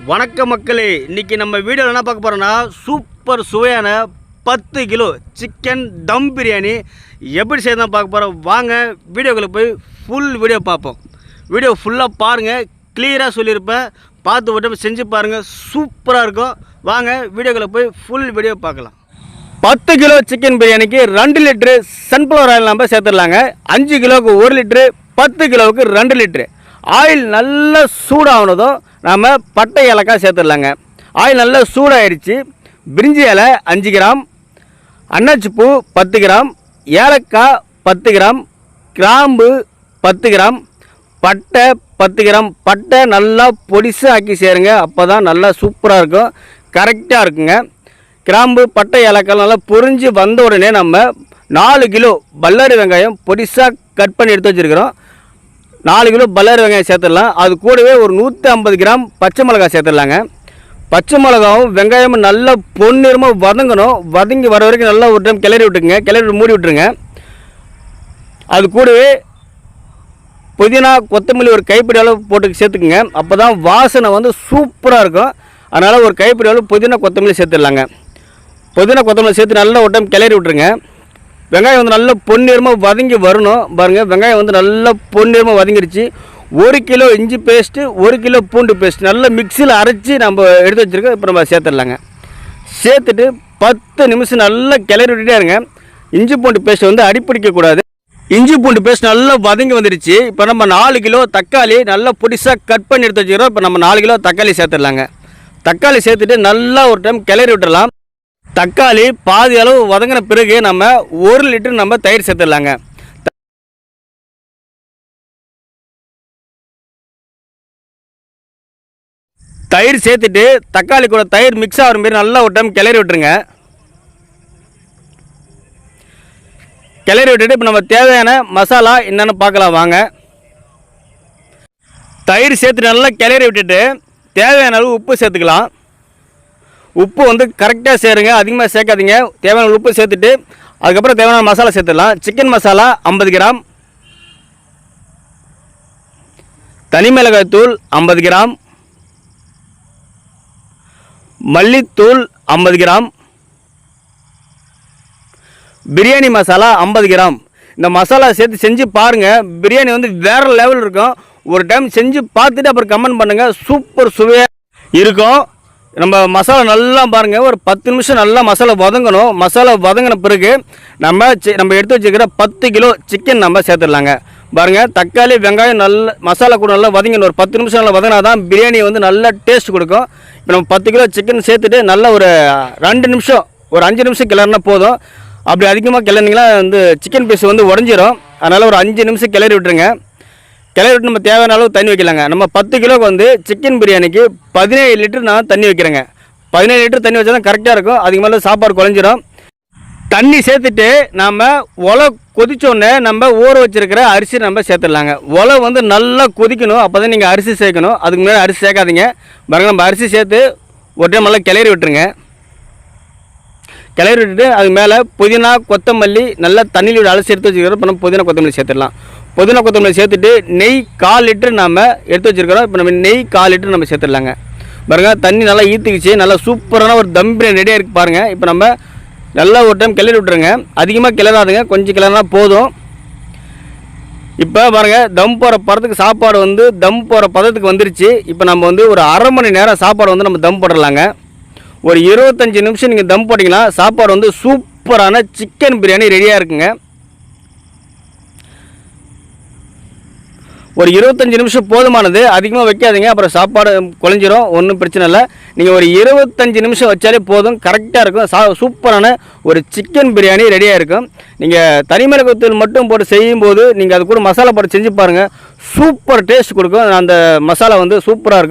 வணக்க மக்களே, இன்றைக்கி நம்ம வீடியோவில் என்ன பார்க்க போகிறோன்னா சூப்பர் சுவையான 10 கிலோ சிக்கன் தம் பிரியாணி எப்படி செய்யணும் பார்க்க போகிறோம். வாங்க வீடியோக்குள்ளே போய் ஃபுல் வீடியோ பார்ப்போம். வீடியோ ஃபுல்லாக பாருங்கள், கிளியராக சொல்லியிருப்பேன், பார்த்து விட்டு செஞ்சு பாருங்கள், சூப்பராக இருக்கும். வாங்க வீடியோக்குள்ளே போய் ஃபுல் வீடியோ பார்க்கலாம். 10 கிலோ சிக்கன் பிரியாணிக்கு 2 லிட்ரு சன்ஃப்ளவர் ஆயில் நம்ம சேர்த்துடலாங்க. 5 கிலோவுக்கு 1 லிட்ரு, 10 கிலோவுக்கு 2 லிட்ரு. ஆயில் நல்லா சூடாகனதும் நாம் பட்டை ஏலக்காய் சேர்த்துடலாங்க. ஆயில் நல்லா சூடாகிடுச்சு. பிரிஞ்சி இலை 5 கிராம், அன்னாச்சிப்பூ 10 கிராம், ஏலக்காய் 10 கிராம், கிராம்பு 10 கிராம், பட்டை 10 கிராம். பட்டை நல்லா பொடிசாக ஆக்கி சேருங்க, அப்போ தான் நல்லா சூப்பராக இருக்கும், கரெக்டாக இருக்குங்க. கிராம்பு பட்டை ஏலக்காய் நல்லா பொரிஞ்சு வந்த உடனே நம்ம 4 கிலோ பல்லாரி வெங்காயம் பொடிசாக கட் பண்ணி எடுத்து வச்சுருக்கிறோம். 4 கிலோ பல்லாரி வெங்காயம் சேர்த்துடலாம். அது கூடவே ஒரு 150 கிராம் பச்சை மிளகாய் சேர்த்துடலாங்க. பச்சை மிளகாவும் வெங்காயமும் நல்லா பொன்னிறமாக வதங்கணும். வதங்கி வர வரைக்கும் நல்லா ஒரு டைம் கிளறி விட்டுருங்க, கிளறி மூடி விட்டுருங்க. அது கூடவே புதினா கொத்தமல்லி ஒரு கைப்பிடி அளவு போட்டு சேர்த்துக்குங்க, அப்போ தான் வாசனை வந்து சூப்பராக இருக்கும். அதனால் ஒரு கைப்பிடி அளவு புதினா கொத்தமல்லி சேர்த்துடலாங்க. புதினா கொத்தமல்லி சேர்த்து நல்லா ஒரு டைம் கிளறி விட்டுருங்க. வெங்காயம் வந்து நல்லா பொன்னிறமாக வதங்கி வரணும். பாருங்கள், வெங்காயம் வந்து நல்லா பொன்னிறமாக வதங்கிடுச்சு. 1 கிலோ இஞ்சி பேஸ்ட்டு, 1 கிலோ பூண்டு பேஸ்ட் நல்லா மிக்சியில் அரைச்சி நம்ம எடுத்து வச்சுருக்கோம். இப்போ நம்ம சேர்த்துடலாங்க. சேர்த்துட்டு 10 நிமிஷம் நல்லா கிளறி விட்டுட்டே இருங்க. இஞ்சி பூண்டு பேஸ்ட் வந்து அடிப்பிடிக்கக்கூடாது. இஞ்சி பூண்டு பேஸ்ட் நல்லா வதங்கி வந்துடுச்சு. இப்போ நம்ம 4 கிலோ தக்காளி நல்லா பொடிசாக கட் பண்ணி எடுத்து வச்சுக்கிறோம். இப்போ நம்ம 4 கிலோ தக்காளி சேர்த்துடலாங்க. தக்காளி சேர்த்துட்டு நல்லா ஒரு டைம் கிளறி விட்டுடலாம். தக்காளி பாதி அளவு வதங்கின பிறகு நம்ம 1 லிட்டர் நம்ம தயிர் சேர்த்துடலாங்க. தயிர் சேர்த்துட்டு தக்காளி கூட தயிர் மிக்ஸ் ஆகிற மாதிரி நல்லா ஒரு டைம் கிளறி விட்டுருங்க. கிளறி விட்டுட்டு இப்போ நம்ம தேவையான மசாலா என்னென்னு பார்க்கலாம் வாங்க. தயிர் சேர்த்து நல்லா கிளறி விட்டுட்டு தேவையான அளவு உப்பு சேர்த்துக்கலாம். உப்பு வந்து கரெக்டாக சேருங்க, அதிகமாக சேர்க்காதீங்க. தேவையான உப்பு சேர்த்துட்டு அதுக்கப்புறம் தேவையான மசாலா சேர்த்துடலாம். சிக்கன் மசாலா 50 கிராம், தனி மிளகாய் தூள் 50 கிராம், மல்லித்தூள் 50 கிராம், பிரியாணி மசாலா 50 கிராம். இந்த மசாலா சேர்த்து செஞ்சு பாருங்கள், பிரியாணி வந்து வேறு லெவல் இருக்கும். ஒரு டைம் செஞ்சு பார்த்துட்டு அப்புறம் கமெண்ட் பண்ணுங்கள், சூப்பர் சுவையாக இருக்கும். நம்ம மசாலா நல்லா பாருங்கள், ஒரு 10 நிமிஷம் நல்லா மசாலா வதங்கணும். மசாலா வதங்கின பிறகு நம்ம எடுத்து வச்சுக்கிற 10 கிலோ சிக்கன் நம்ம சேர்த்துடலாங்க. பாருங்கள், தக்காளி வெங்காயம் நல்லா மசாலா கூட நல்லா வதங்கணும். ஒரு 10 நிமிஷம் நல்லா வதங்கினா தான் பிரியாணி வந்து நல்லா டேஸ்ட் கொடுக்கும். இப்போ நம்ம 10 கிலோ சிக்கன் சேர்த்துட்டு நல்லா ஒரு 2 நிமிஷம், ஒரு 5 நிமிஷம் கிளறினா போதும். அப்படி அதிகமாக கிளறினீங்கன்னா வந்து சிக்கன் பீஸ் வந்து உடஞ்சிரும். அதனால் ஒரு 5 நிமிஷம் கிளறி விட்டுருங்க. கிளறி விட்டு நம்ம தேவையான அளவு தண்ணி வைக்கலாங்க. நம்ம 10 கிலோக்கு வந்து சிக்கன் பிரியாணிக்கு 17 லிட்டர் நான் தண்ணி வைக்கிறேங்க. 17 லிட்டர் தண்ணி வச்சா தான் கரெக்டாக இருக்கும். அதுக்கு மேலே சாப்பாடு குழஞ்சிரும். தண்ணி சேர்த்துட்டு நம்ம ஒலை கொதிச்சோடனே நம்ம ஊற வச்சுருக்கிற அரிசி நம்ம சேர்த்துடலாங்க. ஒலை வந்து நல்லா கொதிக்கணும், அப்போ தான் நீங்கள் அரிசி சேர்க்கணும். அதுக்கு முன்னாடி அரிசி சேர்க்காதீங்க. பாருங்கள், நம்ம அரிசி சேர்த்து ஒரு டைம் நல்லா கிளறி விட்டுருங்க. கிளறி விட்டுட்டு அது மேலே புதினா கொத்தமல்லி நல்லா தண்ணியில் அலசி எடுத்து வச்சுக்கிறோம். இப்போ நம்ம புதினா கொத்தமல்லி சேர்த்துடலாம். புதினா கொத்தமல்லி சேர்த்துட்டு நெய் 1/4 லிட்டர் நம்ம எடுத்து வச்சுருக்கிறோம். இப்போ நம்ம நெய் 1/4 லிட்டர் நம்ம சேர்த்துடலாங்க. பாருங்கள், தண்ணி நல்லா ஈத்துக்குச்சு. நல்லா சூப்பரான ஒரு தம் பிரியாணி ரெடியாக இருக்குது பாருங்கள். இப்போ நம்ம நல்லா ஒரு டைம் கிளறி விட்டுருங்க. அதிகமாக கிளறாதுங்க, கொஞ்சம் கிளறினா போதும். இப்போ பாருங்கள், தம் போகிற பதத்துக்கு சாப்பாடு வந்து தம் போகிற பதத்துக்கு வந்துருச்சு. இப்போ நம்ம வந்து ஒரு அரை மணி நேரம் சாப்பாடு வந்து நம்ம தம் போடலாங்க. ஒரு 25 நிமிஷம் நீங்கள் தம் போட்டிங்கன்னா சாப்பாடு வந்து சூப்பரான சிக்கன் பிரியாணி ரெடியாக இருக்குங்க. ஒரு 25 நிமிஷம் போதுமானது, அதிகமாக வைக்காதீங்க, அப்புறம் சாப்பாடு குழஞ்சிரும். ஒன்றும் பிரச்சனை இல்லை. நீங்கள் ஒரு 25 நிமிஷம் வச்சாலே போதும், கரெக்டாக இருக்கும். சூப்பரான ஒரு சிக்கன் பிரியாணி ரெடியாக இருக்கும். நீங்கள் தனி மிளகாய்த்தூள் மட்டும் போட்டு செய்யும்போது நீங்கள் அது கூட மசாலா போட்டு செஞ்சு பாருங்கள், சூப்பர் டேஸ்ட் கொடுக்கும். அந்த மசாலா வந்து சூப்பராக இருக்கும்.